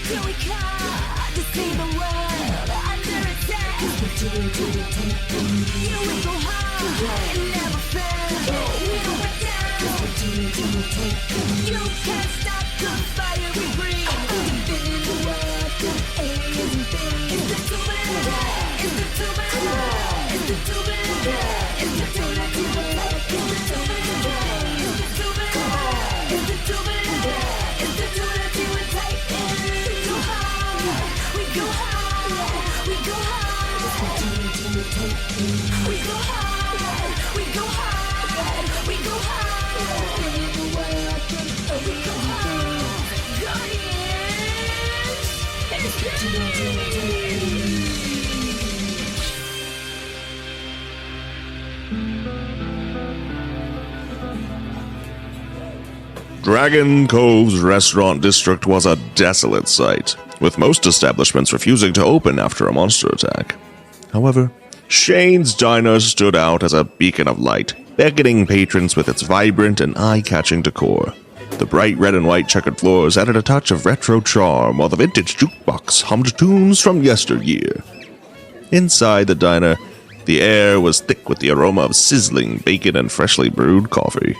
Here we come to see the world under attack. Here we go hard and never fail. Here we're down. You can't stop the fire we bring. Defending the world from aliens and things. It's the Tubular. It's the Tubular. It's the Tubular. It's the Tubular to attack. It's the Tubular. It's the Tubular. It's the Tubular. It's the Joudah to attack. We go hard. We go hard. We go hard. We go hard. We go hard. We go hard. We go hard. Guardians. Dragon Cove's restaurant district was a desolate sight, with most establishments refusing to open after a monster attack. However, Shane's Diner stood out as a beacon of light, beckoning patrons with its vibrant and eye-catching decor. The bright red and white checkered floors added a touch of retro charm, while the vintage jukebox hummed tunes from yesteryear. Inside the diner, the air was thick with the aroma of sizzling bacon and freshly brewed coffee.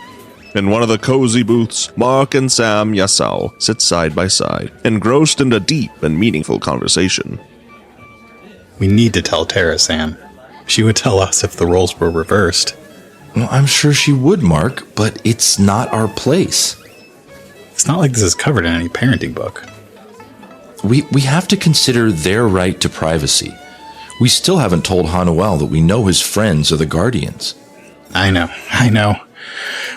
In one of the cozy booths, Mark and Sam Yassau sit side by side, engrossed in a deep and meaningful conversation. We need to tell Terra, Sam. She would tell us if the roles were reversed. Well, I'm sure she would, Mark, but it's not our place. It's not like this is covered in any parenting book. We have to consider their right to privacy. We still haven't told Hanuel that we know his friends are the Guardians. I know.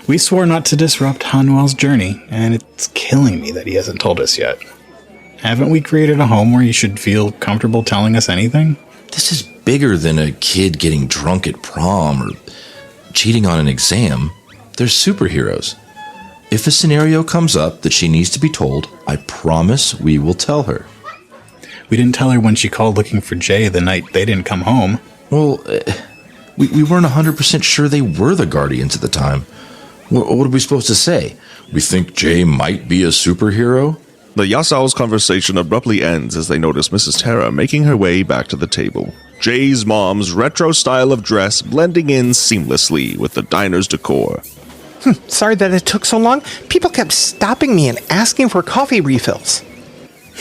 We swore not to disrupt Hanuel's journey, and it's killing me that he hasn't told us yet. Haven't we created a home where he should feel comfortable telling us anything? This is bigger than a kid getting drunk at prom or cheating on an exam. They're superheroes. If a scenario comes up that she needs to be told, I promise we will tell her. We didn't tell her when she called looking for Jay the night they didn't come home. Well, we weren't 100% sure they were the Guardians at the time. What are we supposed to say? We think Jay might be a superhero? The Yassau's conversation abruptly ends as they notice Mrs. Terra making her way back to the table. Jay's mom's retro style of dress blending in seamlessly with the diner's decor. Sorry that it took so long. People kept stopping me and asking for coffee refills.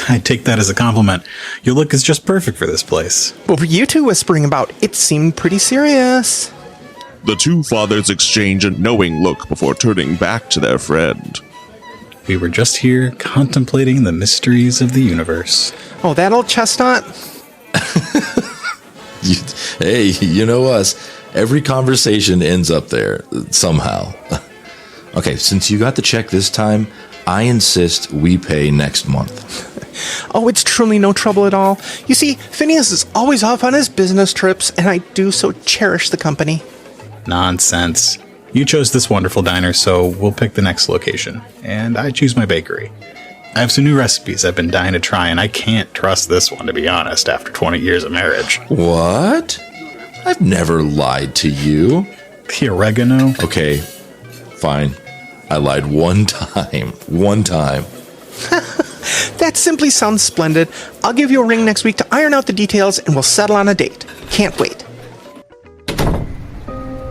I take that as a compliment. Your look is just perfect for this place. What were you two whispering about? It seemed pretty serious. The two fathers exchange a knowing look before turning back to their friend. We were just here contemplating the mysteries of the universe. Oh, that old chestnut? Hey, you know us. Every conversation ends up there, somehow. Okay, since you got the check this time, I insist we pay next month. Oh, it's truly no trouble at all. You see, Phineas is always off on his business trips, and I do so cherish the company. Nonsense. You chose this wonderful diner, so we'll pick the next location. And I choose my bakery. I have some new recipes I've been dying to try, and I can't trust this one, to be honest, after 20 years of marriage. What? I've never lied to you. The oregano? Okay, fine. I lied one time. One time. That simply sounds splendid. I'll give you a ring next week to iron out the details, and we'll settle on a date. Can't wait.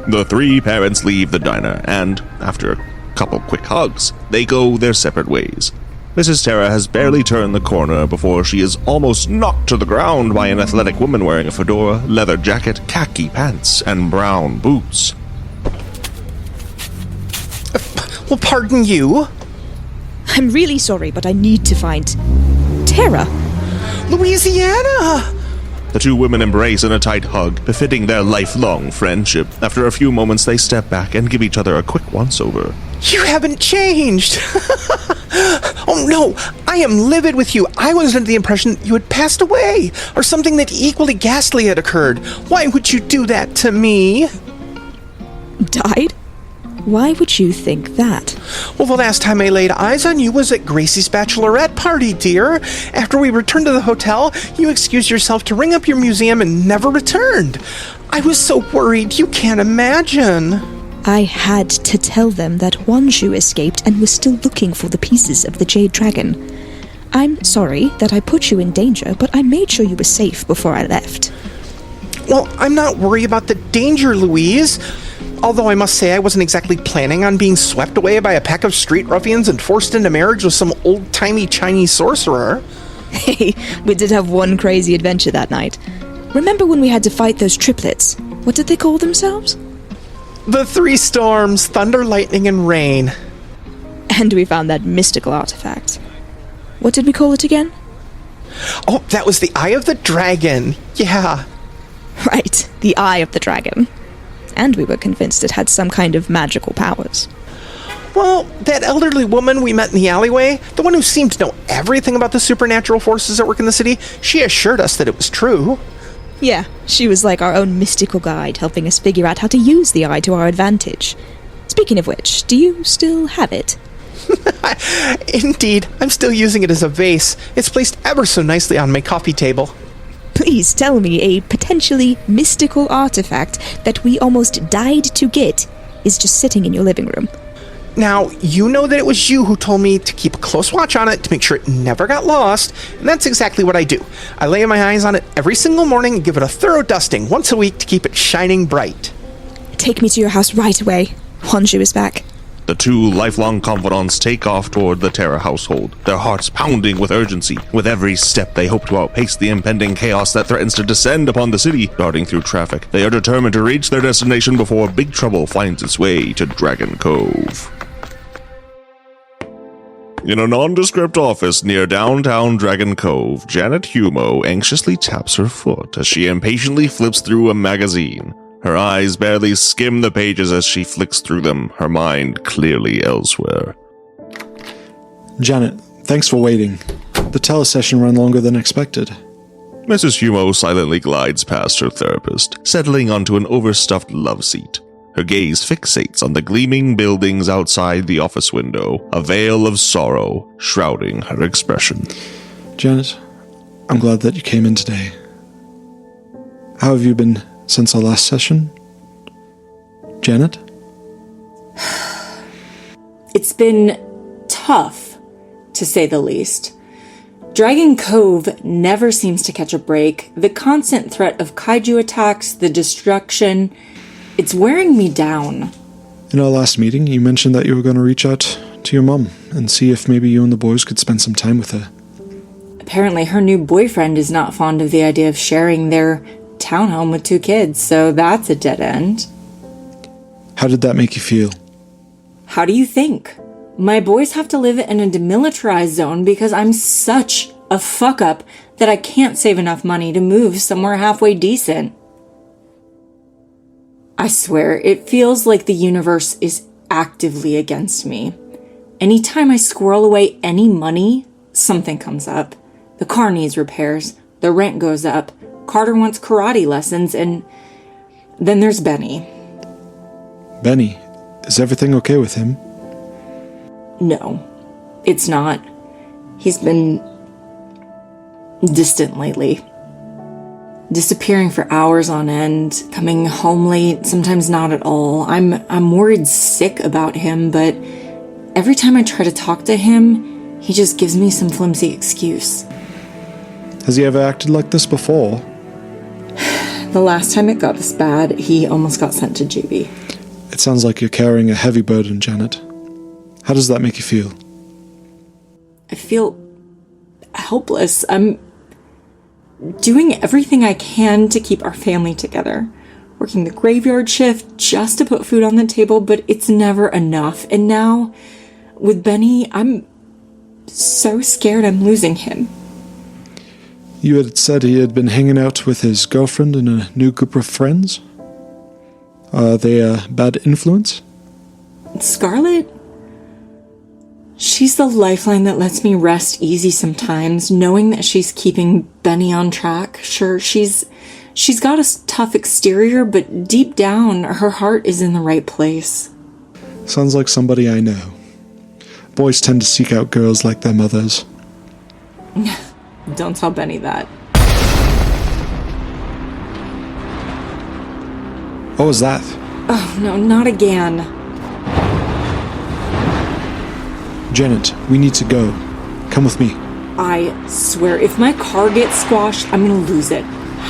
The three parents leave the diner, and, after a couple quick hugs, they go their separate ways. Mrs. Terra has barely turned the corner before she is almost knocked to the ground by an athletic woman wearing a fedora, leather jacket, khaki pants, and brown boots. Well, pardon you? I'm really sorry, but I need to find Terra. Louisiana! The two women embrace in a tight hug, befitting their lifelong friendship. After a few moments, they step back and give each other a quick once-over. You haven't changed! Oh no, I am livid with you. I was under the impression you had passed away, or something that equally ghastly had occurred. Why would you do that to me? Died? Why would you think that? Well, the last time I laid eyes on you was at Gracie's bachelorette party, dear. After we returned to the hotel, you excused yourself to ring up your museum and never returned. I was so worried, you can't imagine. I had to tell them that Wanju escaped and was still looking for the pieces of the Jade Dragon. I'm sorry that I put you in danger, but I made sure you were safe before I left. Well, I'm not worried about the danger, Louise. Although I must say I wasn't exactly planning on being swept away by a pack of street ruffians and forced into marriage with some old-timey Chinese sorcerer. Hey, we did have one crazy adventure that night. Remember when we had to fight those triplets? What did they call themselves? The three storms, thunder, lightning, and rain. And we found that mystical artifact. What did we call it again? Oh, that was the Eye of the Dragon. Yeah. Right, the Eye of the Dragon. And we were convinced it had some kind of magical powers. Well, that elderly woman we met in the alleyway, the one who seemed to know everything about the supernatural forces at work in the city, she assured us that it was true. Yeah, she was like our own mystical guide, helping us figure out how to use the eye to our advantage. Speaking of which, do you still have it? Indeed, I'm still using it as a vase. It's placed ever so nicely on my coffee table. Please tell me a potentially mystical artifact that we almost died to get is just sitting in your living room. Now, you know that it was you who told me to keep a close watch on it to make sure it never got lost, and that's exactly what I do. I lay my eyes on it every single morning and give it a thorough dusting once a week to keep it shining bright. Take me to your house right away. Honshu is back. The two lifelong confidants take off toward the Terra household, their hearts pounding with urgency. With every step, they hope to outpace the impending chaos that threatens to descend upon the city. Darting through traffic, they are determined to reach their destination before big trouble finds its way to Dragon Cove. In a nondescript office near downtown Dragon Cove, Janet Humo anxiously taps her foot as she impatiently flips through a magazine. Her eyes barely skim the pages as she flicks through them, her mind clearly elsewhere. Janet, thanks for waiting. The telesession ran longer than expected. Mrs. Humo silently glides past her therapist, settling onto an overstuffed love seat. Her gaze fixates on the gleaming buildings outside the office window, a veil of sorrow shrouding her expression. Janet, I'm glad that you came in today. How have you been since our last session? Janet? It's been tough, to say the least. Dragon Cove never seems to catch a break. The constant threat of kaiju attacks, the destruction, it's wearing me down. In our last meeting, you mentioned that you were going to reach out to your mom and see if maybe you and the boys could spend some time with her. Apparently her new boyfriend is not fond of the idea of sharing their townhome with 2 kids, so that's a dead end. How did that make you feel? How do you think? My boys have to live in a demilitarized zone because I'm such a fuck-up that I can't save enough money to move somewhere halfway decent. I swear, it feels like the universe is actively against me. Anytime I squirrel away any money, something comes up. The car needs repairs, the rent goes up, Carter wants karate lessons, and then there's Benny. Benny, is everything okay with him? No, it's not. He's been distant lately. Disappearing for hours on end, coming home late, sometimes not at all. I'm worried sick about him, but every time I try to talk to him, he just gives me some flimsy excuse. Has he ever acted like this before? The last time it got this bad, he almost got sent to juvie. It sounds like you're carrying a heavy burden, Janet. How does that make you feel? I feel helpless. I'm doing everything I can to keep our family together. Working the graveyard shift just to put food on the table, but it's never enough. And now, with Benny, I'm so scared I'm losing him. You had said he had been hanging out with his girlfriend and a new group of friends. Are they a bad influence? Scarlet? She's the lifeline that lets me rest easy sometimes, knowing that she's keeping Benny on track. Sure, she's got a tough exterior, but deep down, her heart is in the right place. Sounds like somebody I know. Boys tend to seek out girls like their mothers. Don't tell Benny that. What was that? Oh, no, not again. Janet, we need to go. Come with me. I swear, if my car gets squashed, I'm gonna lose it.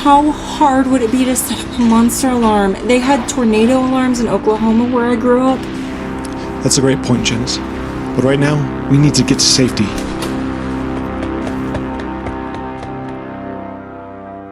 How hard would it be to set up a monster alarm? They had tornado alarms in Oklahoma where I grew up. That's a great point, Jens. But right now, we need to get to safety.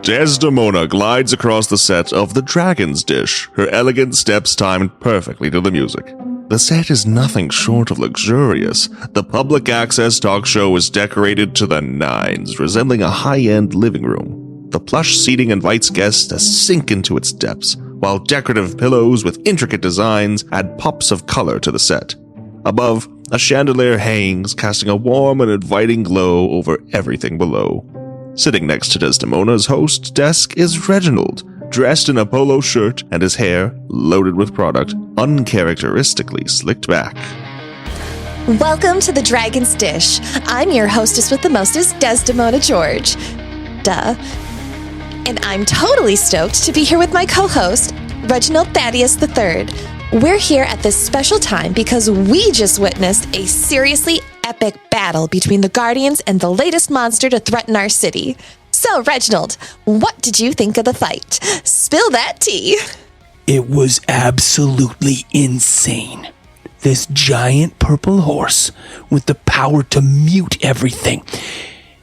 Desdemona glides across the set of The Dragon's Dish, her elegant steps timed perfectly to the music. The set is nothing short of luxurious. The public access talk show is decorated to the nines, resembling a high-end living room. The plush seating invites guests to sink into its depths, while decorative pillows with intricate designs add pops of color to the set. Above, a chandelier hangs, casting a warm and inviting glow over everything below. Sitting next to Desdemona's host desk is Reginald, dressed in a polo shirt and his hair, loaded with product, uncharacteristically slicked back. Welcome to the Dragon's Dish. I'm your hostess with the mostest, Desdemona George. Duh. And I'm totally stoked to be here with my co-host, Reginald Thaddeus III. We're here at this special time because we just witnessed a seriously epic battle between the Guardians and the latest monster to threaten our city. So, Reginald, what did you think of the fight? Spill that tea. It was absolutely insane. This giant purple horse with the power to mute everything.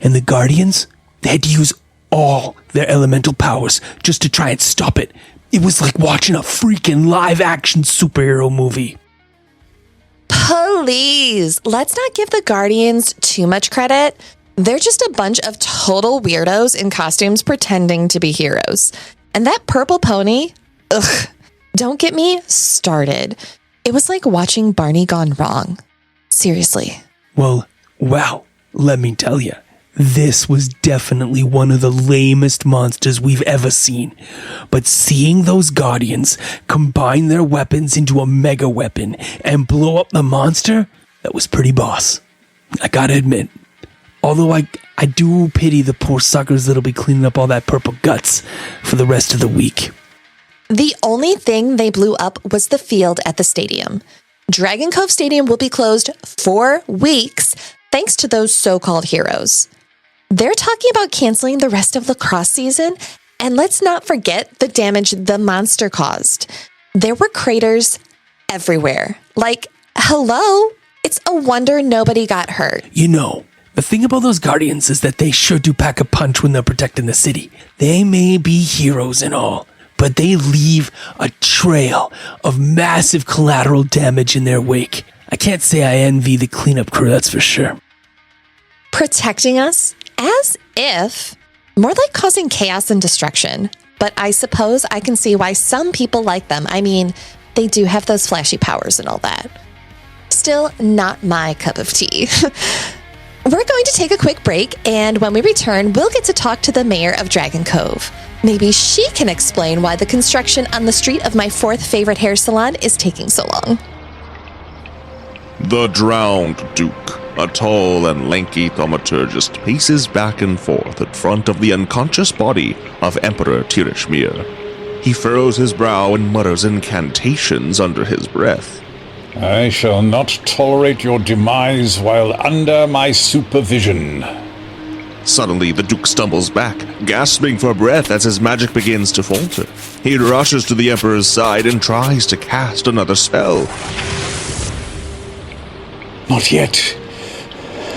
And the Guardians, they had to use all their elemental powers just to try and stop it. It was like watching a freaking live-action superhero movie. Please, let's not give the Guardians too much credit. They're just a bunch of total weirdos in costumes pretending to be heroes. And that purple pony, ugh, don't get me started. It was like watching Barney gone wrong. Seriously. Well, wow, let me tell you. This was definitely one of the lamest monsters we've ever seen. But seeing those Guardians combine their weapons into a mega weapon and blow up the monster, that was pretty boss. I gotta admit. Although I do pity the poor suckers that'll be cleaning up all that purple guts for the rest of the week. The only thing they blew up was the field at the stadium. Dragon Cove Stadium will be closed 4 weeks thanks to those so-called heroes. They're talking about canceling the rest of lacrosse season, and let's not forget the damage the monster caused. There were craters everywhere. Like, hello? It's a wonder nobody got hurt. You know, the thing about those Guardians is that they sure do pack a punch when they're protecting the city. They may be heroes and all, but they leave a trail of massive collateral damage in their wake. I can't say I envy the cleanup crew, that's for sure. Protecting us? As if. More like causing chaos and destruction. But I suppose I can see why some people like them. I mean, they do have those flashy powers and all that. Still not my cup of tea. We're going to take a quick break, and when we return, we'll get to talk to the mayor of Dragon Cove. Maybe she can explain why the construction on the street of my 4th favorite hair salon is taking so long. The Drowned Duke, a tall and lanky thaumaturgist, paces back and forth in front of the unconscious body of Emperor Tirich Mir. He furrows his brow and mutters incantations under his breath. I shall not tolerate your demise while under my supervision. Suddenly, the Duke stumbles back, gasping for breath as his magic begins to falter. He rushes to the Emperor's side and tries to cast another spell. Not yet.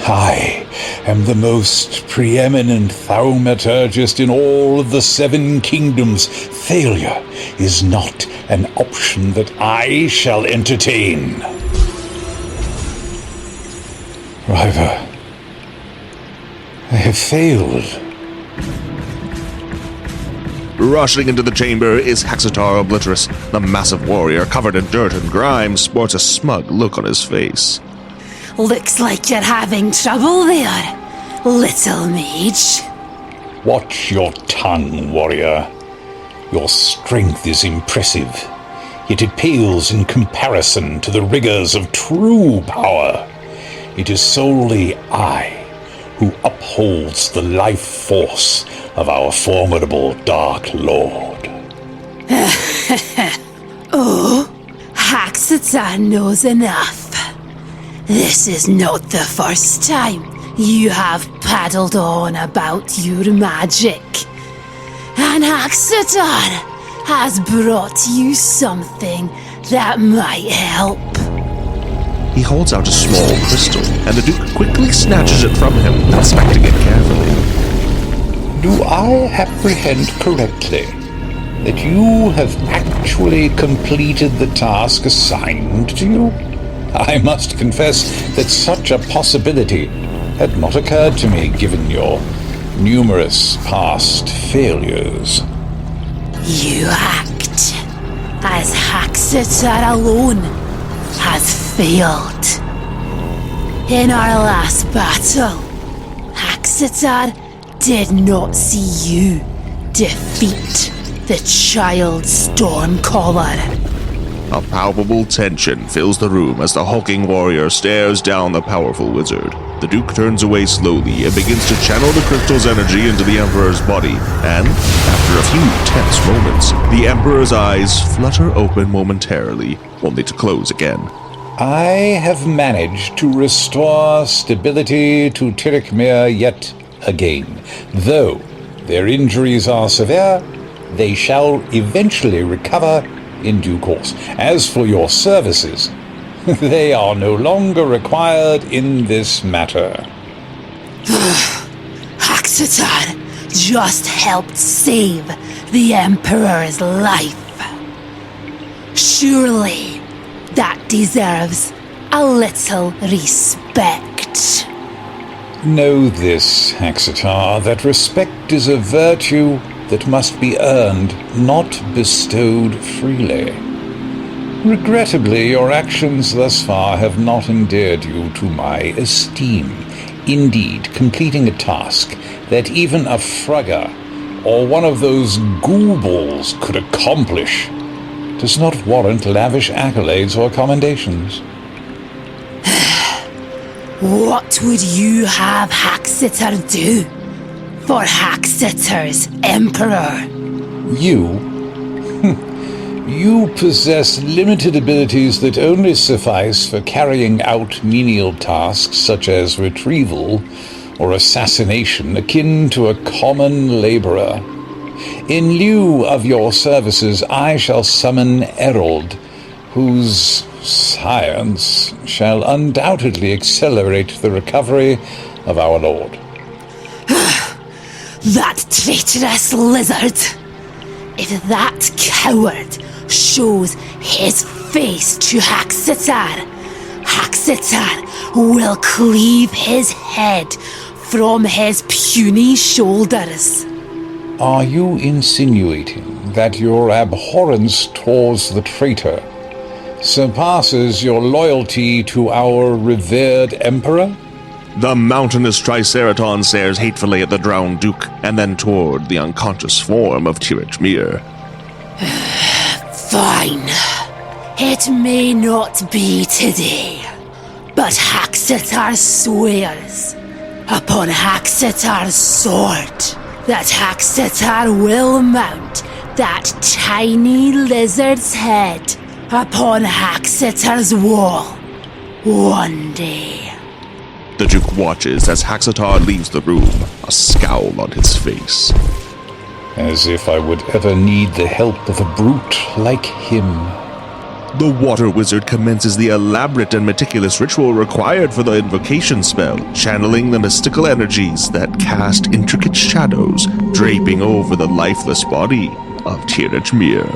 I am the most preeminent thaumaturgist in all of the 7 kingdoms. Failure is not an option that I shall entertain. River, I have failed. Rushing into the chamber is Haxatar Obiterus. The massive warrior, covered in dirt and grime, sports a smug look on his face. Looks like you're having trouble there, little mage. Watch your tongue, warrior. Your strength is impressive, yet it pales in comparison to the rigors of true power. It is solely I who upholds the life force of our formidable Dark Lord. Oh, Haxatar knows enough. This is not the first time you have paddled on about your magic, and Haxatar has brought you something that might help. He holds out a small crystal, and the Duke quickly snatches it from him, inspecting it carefully. Do I apprehend correctly that you have actually completed the task assigned to you? I must confess that such a possibility had not occurred to me given your numerous past failures. You act as Haxatar alone has failed. In our last battle, Haxatar did not see you defeat the child Stormcaller. A palpable tension fills the room as the hulking warrior stares down the powerful wizard. The Duke turns away slowly and begins to channel the crystal's energy into the Emperor's body, and, after a few tense moments, the Emperor's eyes flutter open momentarily, only to close again. I have managed to restore stability to Tirich Mir yet again. Though their injuries are severe, they shall eventually recover in due course. As for your services, they are no longer required in this matter. Haxatar just helped save the Emperor's life. Surely that deserves a little respect. Know this, Haxatar, that respect is a virtue that must be earned, not bestowed freely. Regrettably, your actions thus far have not endeared you to my esteem. Indeed, completing a task that even a frugger or one of those goobles could accomplish does not warrant lavish accolades or commendations. What would you have Haxatar do for Haxatar's Emperor? You possess limited abilities that only suffice for carrying out menial tasks such as retrieval or assassination akin to a common laborer. In lieu of your services, I shall summon Erald, whose science shall undoubtedly accelerate the recovery of our lord. That traitorous lizard! If that coward shows his face to Haxatar, Haxatar will cleave his head from his puny shoulders. Are you insinuating that your abhorrence towards the traitor surpasses your loyalty to our revered emperor? The mountainous Triceraton stares hatefully at the drowned Duke, and then toward the unconscious form of Tirich Mir. Fine. It may not be today, but Haxatar swears upon Haxatar's sword that Haxatar will mount that tiny lizard's head upon Haxatar's wall one day. The Duke watches as Haxatar leaves the room, a scowl on his face. As if I would ever need the help of a brute like him. The water wizard commences the elaborate and meticulous ritual required for the invocation spell, channeling the mystical energies that cast intricate shadows, draping over the lifeless body of Tirich Mir.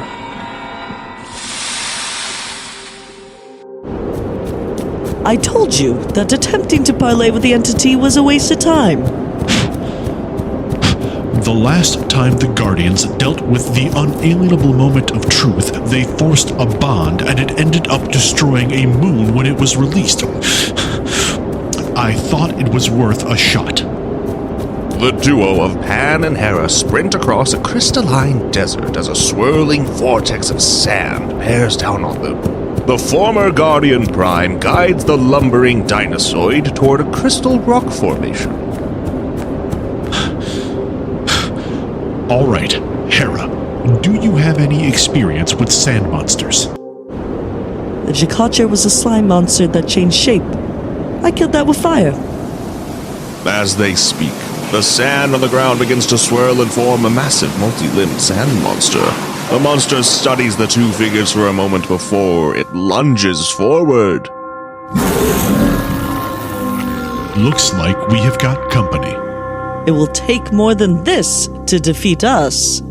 I told you that attempting to parley with the entity was a waste of time. The last time the Guardians dealt with the unalienable moment of truth, they forced a bond, and it ended up destroying a moon when it was released. I thought it was worth a shot. The duo of Pan and Hera sprint across a crystalline desert as a swirling vortex of sand bears down on them. The former Guardian Prime guides the lumbering Dinosaur toward a crystal rock formation. All right, Hera, do you have any experience with sand monsters? The Jakacha was a slime monster that changed shape. I killed that with fire. As they speak, the sand on the ground begins to swirl and form a massive multi-limbed sand monster. The monster studies the two figures for a moment before it lunges forward. Looks like we have got company. It will take more than this to defeat us.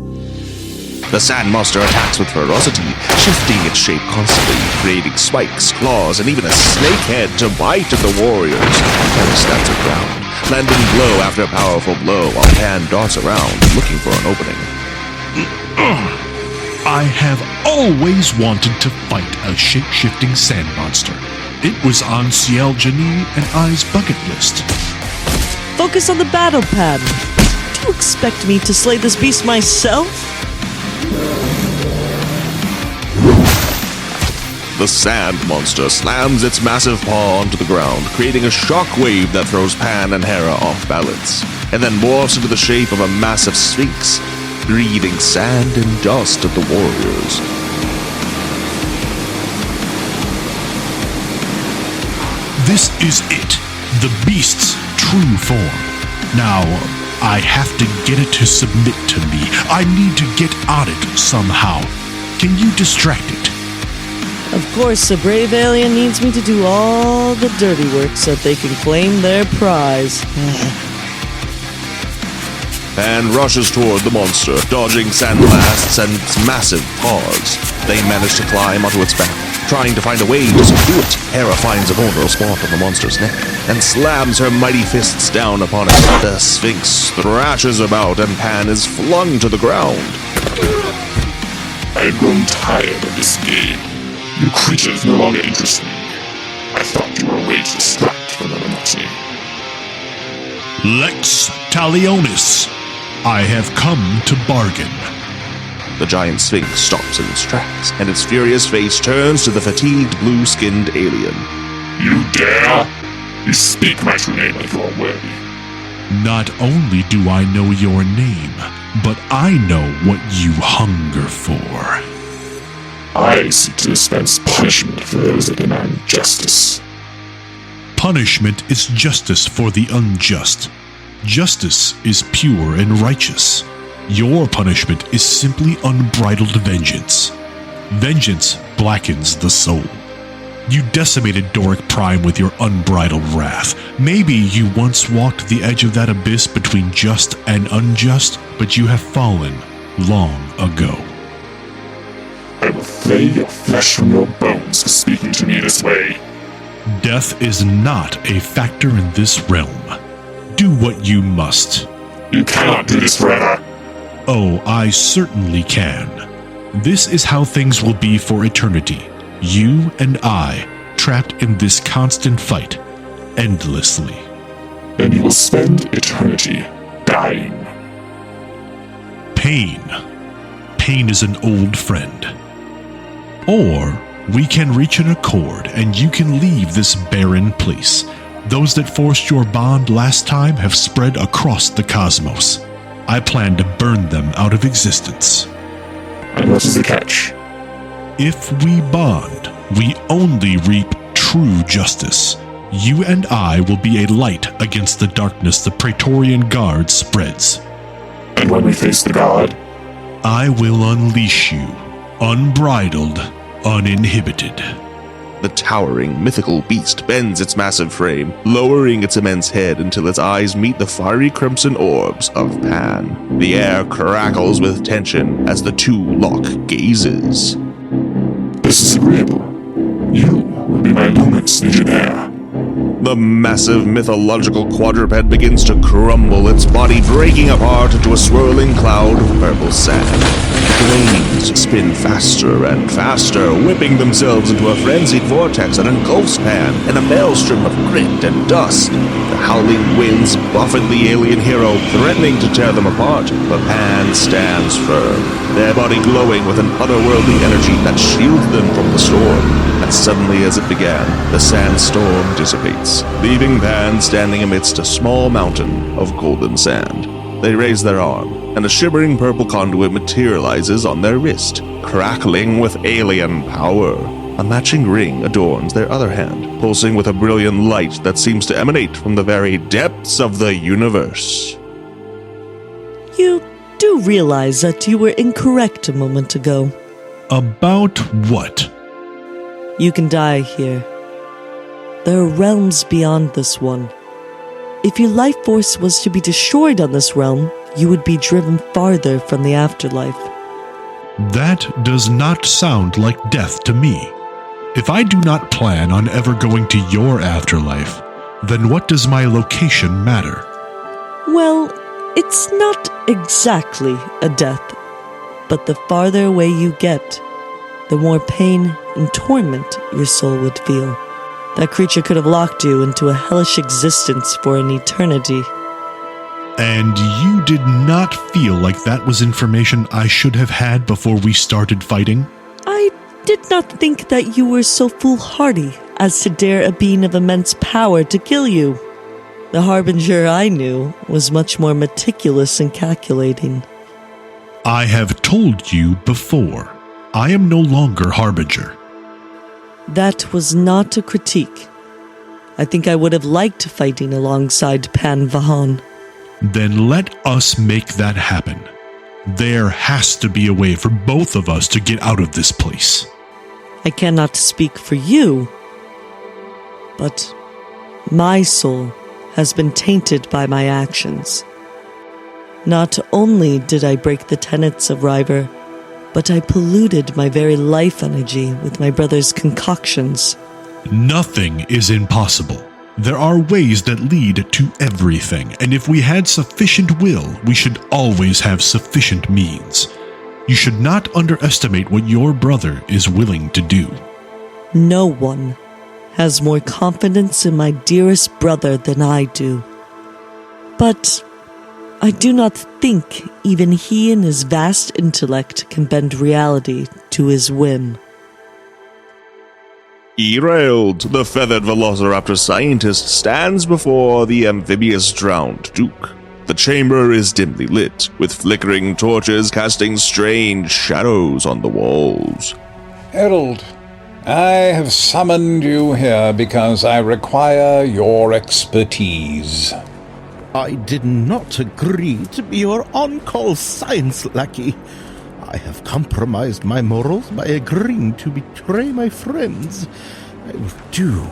The sand monster attacks with ferocity, shifting its shape constantly, creating spikes, claws, and even a snake head to bite at the warriors. Terra stands her ground, landing blow after powerful blow while Pan darts around, looking for an opening. I have always wanted to fight a shape-shifting sand monster. It was on Ciel Janie and I's bucket list. Focus on the battle pattern. Do you expect me to slay this beast myself? The sand monster slams its massive paw onto the ground, creating a shockwave that throws Pan and Hera off balance, and then morphs into the shape of a massive sphinx, breathing sand and dust at the warriors. This is it, the beast's true form. Now, I have to get it to submit to me. I need to get on it somehow. Can you distract it? Of course, a brave alien needs me to do all the dirty work so that they can claim their prize. Pan rushes toward the monster, dodging sandblasts and its massive paws. They manage to climb onto its back, trying to find a way to subdue it. Hera finds a vulnerable spot on the monster's neck and slams her mighty fists down upon it. The Sphinx thrashes about and Pan is flung to the ground. I've grown tired of this game. You creatures no longer interest me. I thought you were a way to distract from the monotony. Lex Talionis, I have come to bargain. The giant Sphinx stops in its tracks, and its furious face turns to the fatigued, blue-skinned alien. You dare? You speak my true name if you are worthy. Not only do I know your name, but I know what you hunger for. I seek to dispense punishment for those that demand justice. Punishment is justice for the unjust. Justice is pure and righteous. Your punishment is simply unbridled vengeance. Vengeance blackens the soul. You decimated Doric Prime with your unbridled wrath. Maybe you once walked the edge of that abyss between just and unjust, but you have fallen long ago. I will flay your flesh from your bones for speaking to me this way. Death is not a factor in this realm. Do what you must. You cannot do this forever. Oh, I certainly can. This is how things will be for eternity. You and I, trapped in this constant fight, endlessly. Then you will spend eternity dying. Pain. Pain is an old friend. Or we can reach an accord and you can leave this barren place. Those that forced your bond last time have spread across the cosmos. I plan to burn them out of existence. And what is the catch? If we bond, we only reap true justice. You and I will be a light against the darkness the Praetorian Guard spreads. And when we face the God? I will unleash you, unbridled, uninhibited. The towering, mythical beast bends its massive frame, lowering its immense head until its eyes meet the fiery crimson orbs of Pan. The air crackles with tension as the two lock gazes. This is agreeable. You will be my luminous legionnaire. The massive mythological quadruped begins to crumble, its body breaking apart into a swirling cloud of purple sand. Flames spin faster and faster, whipping themselves into a frenzied vortex that engulfs Pan in a maelstrom of grit and dust. The howling winds buffet the alien hero, threatening to tear them apart, but Pan stands firm, their body glowing with an otherworldly energy that shields them from the storm. And suddenly, as it began, the sandstorm dissipates, leaving Pan standing amidst a small mountain of golden sand. They raise their arm, and a shimmering purple conduit materializes on their wrist, crackling with alien power. A matching ring adorns their other hand, pulsing with a brilliant light that seems to emanate from the very depths of the universe. You do realize that you were incorrect a moment ago. About what? You can die here. There are realms beyond this one. If your life force was to be destroyed on this realm, you would be driven farther from the afterlife. That does not sound like death to me. If I do not plan on ever going to your afterlife, then what does my location matter? Well, it's not exactly a death, but the farther away you get, the more pain and torment your soul would feel. That creature could have locked you into a hellish existence for an eternity. And you did not feel like that was information I should have had before we started fighting? I did not think that you were so foolhardy as to dare a being of immense power to kill you. The Harbinger I knew was much more meticulous and calculating. I have told you before, I am no longer Harbinger. That was not a critique. I think I would have liked fighting alongside Pan Vahan. Then let us make that happen. There has to be a way for both of us to get out of this place. I cannot speak for you, but my soul has been tainted by my actions. Not only did I break the tenets of River, but I polluted my very life energy with my brother's concoctions. Nothing is impossible. There are ways that lead to everything, and if we had sufficient will, we should always have sufficient means. You should not underestimate what your brother is willing to do. No one has more confidence in my dearest brother than I do. But I do not think even he and his vast intellect can bend reality to his whim. Erald, the feathered velociraptor scientist, stands before the amphibious drowned Duke. The chamber is dimly lit, with flickering torches casting strange shadows on the walls. Erald, I have summoned you here because I require your expertise. I did not agree to be your on-call science lackey. I have compromised my morals by agreeing to betray my friends. I will do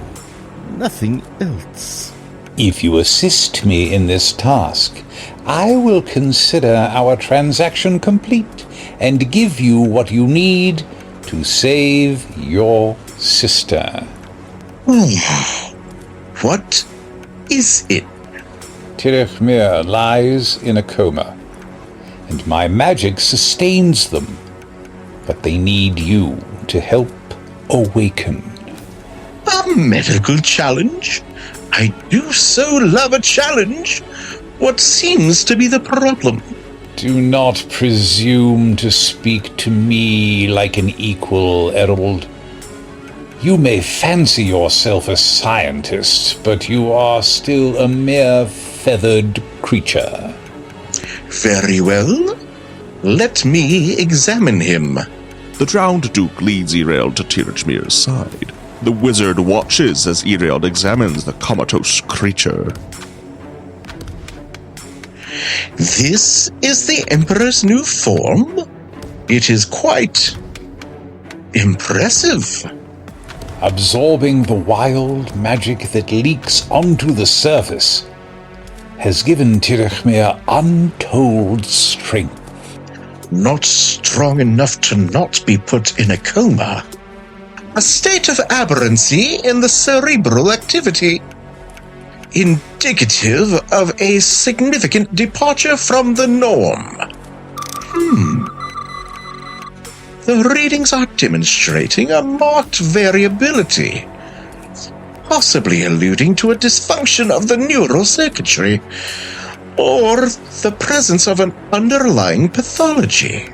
nothing else. If you assist me in this task, I will consider our transaction complete and give you what you need to save your sister. What is it? Tirich Mir lies in a coma, and my magic sustains them, but they need you to help awaken. A medical challenge? I do so love a challenge. What seems to be the problem? Do not presume to speak to me like an equal, Erald. You may fancy yourself a scientist, but you are still a mere feathered creature. Very well. Let me examine him. The drowned Duke leads Erald to Tirich Mir's side. The wizard watches as Erald examines the comatose creature. This is the Emperor's new form? It is quite impressive. Absorbing the wild magic that leaks onto the surface has given Tirich Mir untold strength. Not strong enough to not be put in a coma. A state of aberrancy in the cerebral activity. Indicative of a significant departure from the norm. The readings are demonstrating a marked variability, possibly alluding to a dysfunction of the neural circuitry, or the presence of an underlying pathology.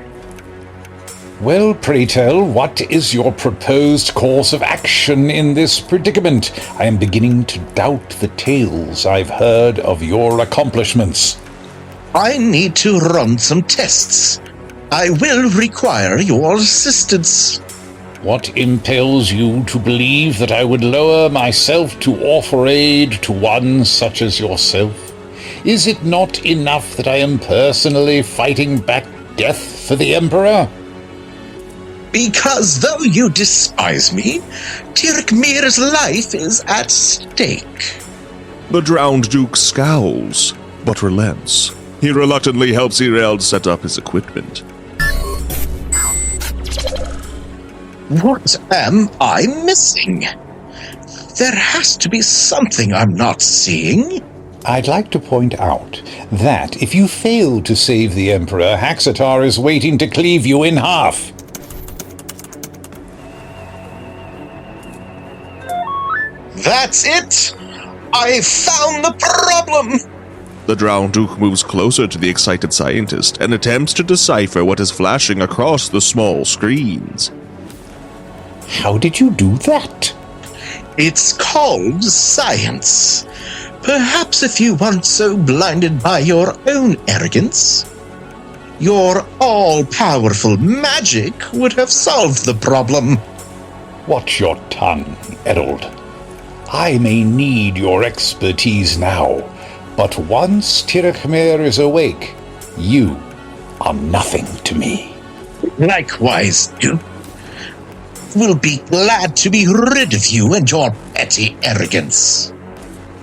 Well, pray tell, what is your proposed course of action in this predicament? I am beginning to doubt the tales I've heard of your accomplishments. I need to run some tests. I will require your assistance. What impels you to believe that I would lower myself to offer aid to one such as yourself? Is it not enough that I am personally fighting back death for the Emperor? Because though you despise me, Tirich Mir's life is at stake. The drowned Duke scowls, but relents. He reluctantly helps Erald set up his equipment. What am I missing? There has to be something I'm not seeing. I'd like to point out that if you fail to save the Emperor, Haxatar is waiting to cleave you in half. That's it! I found the problem! The drowned Duke moves closer to the excited scientist and attempts to decipher what is flashing across the small screens. How did you do that? It's called science. Perhaps if you weren't so blinded by your own arrogance, your all-powerful magic would have solved the problem. Watch your tongue, Erald. I may need your expertise now, but once Tirich Mir is awake, you are nothing to me. Likewise, Duke. We'll be glad to be rid of you and your petty arrogance.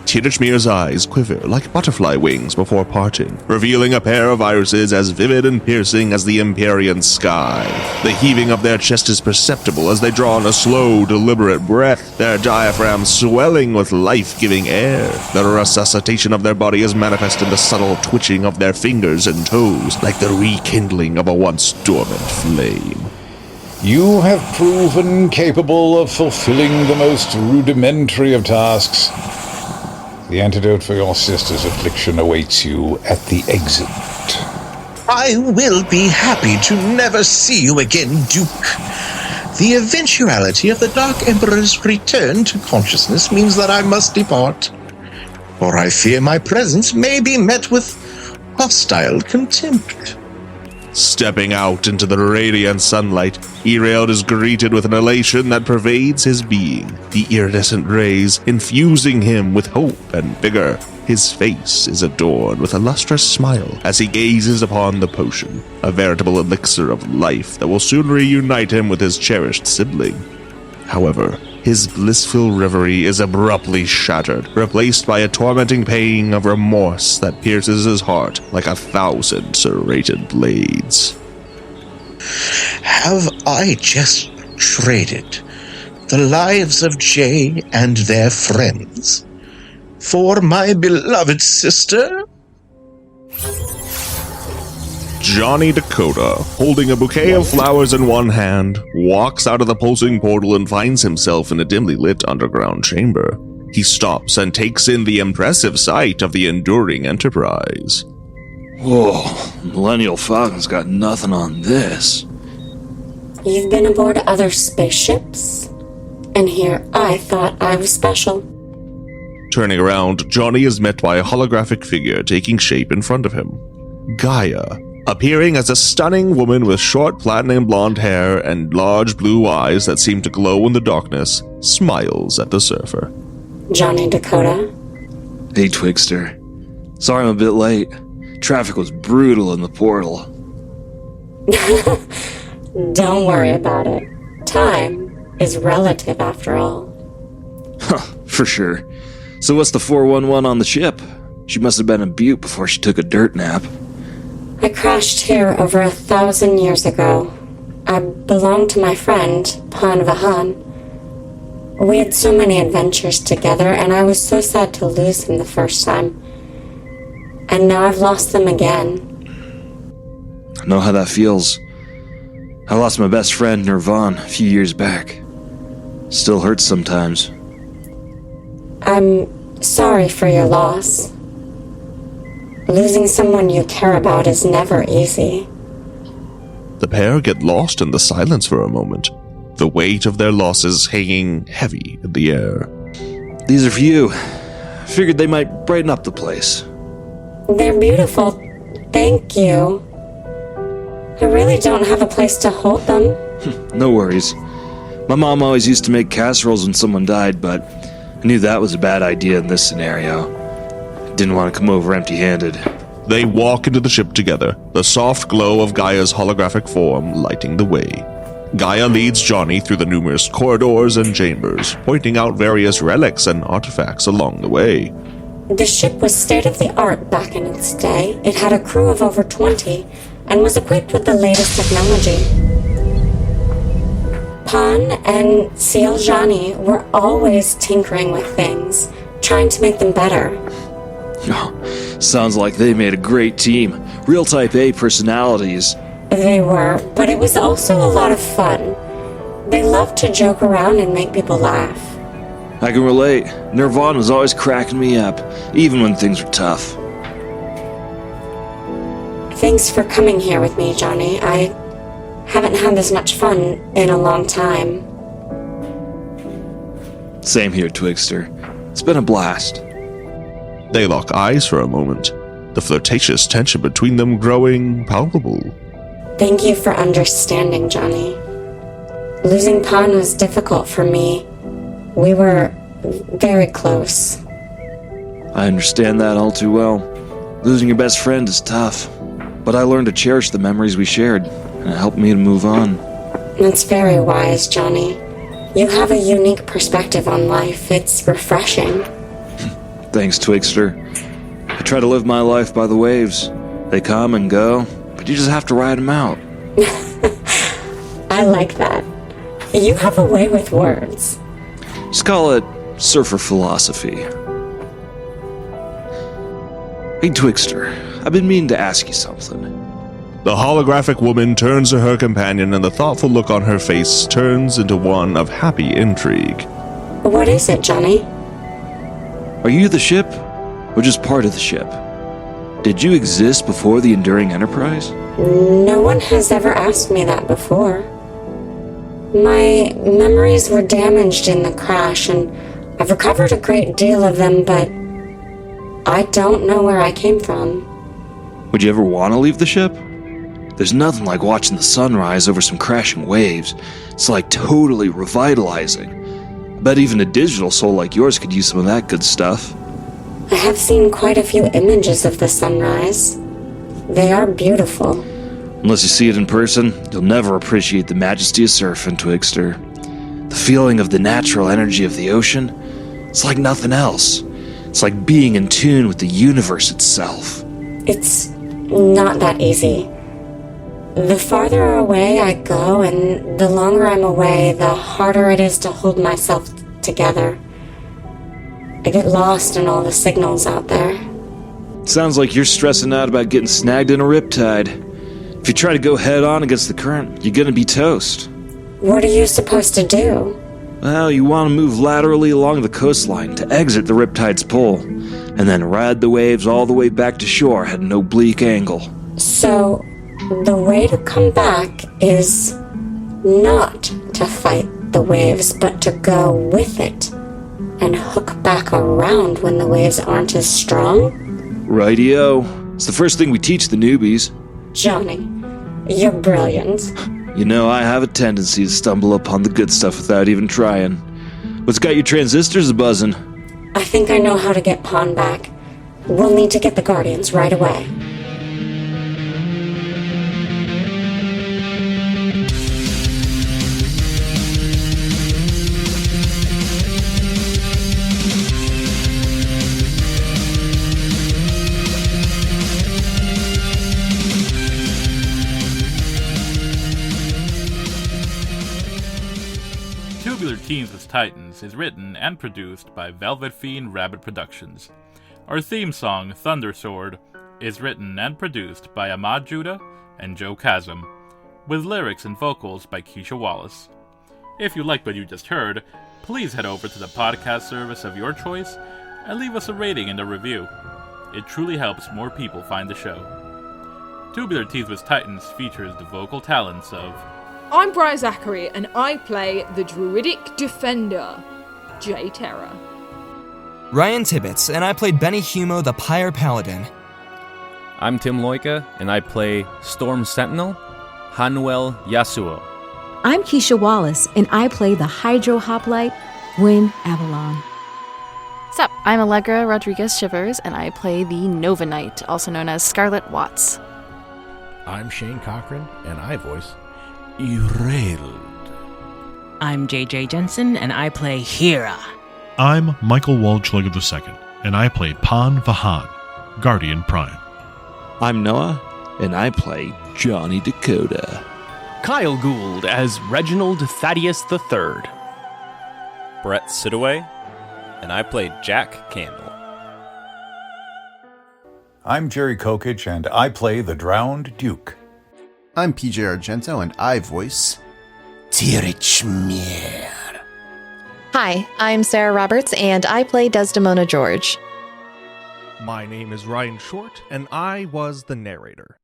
Tirich Mir's eyes quiver like butterfly wings before parting, revealing a pair of irises as vivid and piercing as the Empyrean sky. The heaving of their chest is perceptible as they draw in a slow, deliberate breath, their diaphragms swelling with life-giving air. The resuscitation of their body is manifest in the subtle twitching of their fingers and toes, like the rekindling of a once dormant flame. You have proven capable of fulfilling the most rudimentary of tasks. The antidote for your sister's affliction awaits you at the exit. I will be happy to never see you again, Duke. The eventuality of the Dark Emperor's return to consciousness means that I must depart, for I fear my presence may be met with hostile contempt. Stepping out into the radiant sunlight, Erald is greeted with an elation that pervades his being, the iridescent rays infusing him with hope and vigor. His face is adorned with a lustrous smile as he gazes upon the potion, a veritable elixir of life that will soon reunite him with his cherished sibling. However, his blissful reverie is abruptly shattered, replaced by a tormenting pain of remorse that pierces his heart like 1,000 serrated blades. Have I just traded the lives of Jay and their friends for my beloved sister? Johnny Dakota, holding a bouquet of flowers in one hand, walks out of the pulsing portal and finds himself in a dimly lit underground chamber. He stops and takes in the impressive sight of the enduring Enterprise. Whoa, Millennial Falcon's got nothing on this. You've been aboard other spaceships, and here I thought I was special. Turning around, Johnny is met by a holographic figure taking shape in front of him. GAIA, appearing as a stunning woman with short platinum blonde hair and large blue eyes that seem to glow in the darkness, smiles at the surfer. Johnny Dakota? Hey, Twigster. Sorry I'm a bit late. Traffic was brutal in the portal. Don't worry about it. Time is relative after all. Huh, for sure. So what's the 411 on the ship? She must have been in Butte before she took a dirt nap. I crashed here over 1,000 years ago. I belonged to my friend, Vahan. We had so many adventures together, and I was so sad to lose him the first time. And now I've lost them again. I know how that feels. I lost my best friend, Nirvan, a few years back. Still hurts sometimes. I'm sorry for your loss. Losing someone you care about is never easy. The pair get lost in the silence for a moment, the weight of their losses hanging heavy in the air. These are for you. Figured they might brighten up the place. They're beautiful. Thank you. I really don't have a place to hold them. No worries. My mom always used to make casseroles when someone died, but I knew that was a bad idea in this scenario. Didn't want to come over empty-handed. They walk into the ship together, the soft glow of Gaia's holographic form lighting the way. Gaia leads Johnny through the numerous corridors and chambers, pointing out various relics and artifacts along the way. The ship was state-of-the-art back in its day. It had a crew of over 20 and was equipped with the latest technology. Pan and Seal Johnny were always tinkering with things, trying to make them better. Oh, sounds like they made a great team. Real Type A personalities. They were, but it was also a lot of fun. They loved to joke around and make people laugh. I can relate. Nirvana was always cracking me up, even when things were tough. Thanks for coming here with me, Johnny. I haven't had this much fun in a long time. Same here, Twixter. It's been a blast. They lock eyes for a moment, the flirtatious tension between them growing palpable. Thank you for understanding, Johnny. Losing Pan was difficult for me. We were very close. I understand that all too well. Losing your best friend is tough, but I learned to cherish the memories we shared, and it helped me to move on. That's very wise, Johnny. You have a unique perspective on life. It's refreshing. Thanks, Twixter. I try to live my life by the waves. They come and go, but you just have to ride them out. I like that. You have a way with words. Just call it surfer philosophy. Hey, Twixter, I've been meaning to ask you something. The holographic woman turns to her companion, and the thoughtful look on her face turns into one of happy intrigue. What is it, Johnny? Are you the ship, or just part of the ship? Did you exist before the Enduring Enterprise? No one has ever asked me that before. My memories were damaged in the crash, and I've recovered a great deal of them, but I don't know where I came from. Would you ever want to leave the ship? There's nothing like watching the sunrise over some crashing waves. It's like totally revitalizing. I bet even a digital soul like yours could use some of that good stuff. I have seen quite a few images of the sunrise. They are beautiful. Unless you see it in person, you'll never appreciate the majesty of surfing, Twixter. The feeling of the natural energy of the ocean, it's like nothing else. It's like being in tune with the universe itself. It's not that easy. The farther away I go and the longer I'm away, the harder it is to hold myself together. I get lost in all the signals out there. Sounds like you're stressing out about getting snagged in a riptide. If you try to go head-on against the current, you're gonna be toast. What are you supposed to do? Well, you want to move laterally along the coastline to exit the riptide's pull, and then ride the waves all the way back to shore at an oblique angle. So, the way to come back is not to fight the waves, but to go with it and hook back around when the waves aren't as strong? Rightio. It's the first thing we teach the newbies. Johnny, you're brilliant. You know, I have a tendency to stumble upon the good stuff without even trying. What's got your transistors buzzing? I think I know how to get Pan back. We'll need to get the Guardians right away. Tubular Teens with Titans is written and produced by VelvetFeen Rabbit Productions. Our theme song, Thunder Sword, is written and produced by Ahmad Joudah and Joe Khasm, with lyrics and vocals by Keisha Wallace. If you liked what you just heard, please head over to the podcast service of your choice and leave us a rating and a review. It truly helps more people find the show. Tubular Teens with Titans features the vocal talents of I'm Briar Zachary, and I play the Druidic Defender, Terra. Ryan Tibbetts, and I played Benny Humo, the Pyre Paladin. I'm Tim Loika, and I play Storm Sentinel, Hanuel Yasuo. I'm Keisha Wallace, and I play the Hydro Hoplite, Gwen Avalon. Sup, I'm Allegra Rodriguez-Shivers, and I play the Nova Knight, also known as Scarlet Watts. I'm Shane Cochran, and I voice Erald. I'm JJ Jensen, and I play Hera. I'm Michael Waldschlager II, and I play Vahan, Guardian Prime. I'm Noah, and I play Johnny Dakota. Kyle Gould as Reginald Thaddeus III. Brett Sidaway, and I play Jack Candle. I'm Jerry Kokich, and I play the Drowned Duke. I'm PJ Argento, and I voice Tirich Mir. Hi, I'm Sarah Roberts, and I play Desdemona George. My name is Ryan Short, and I was the narrator.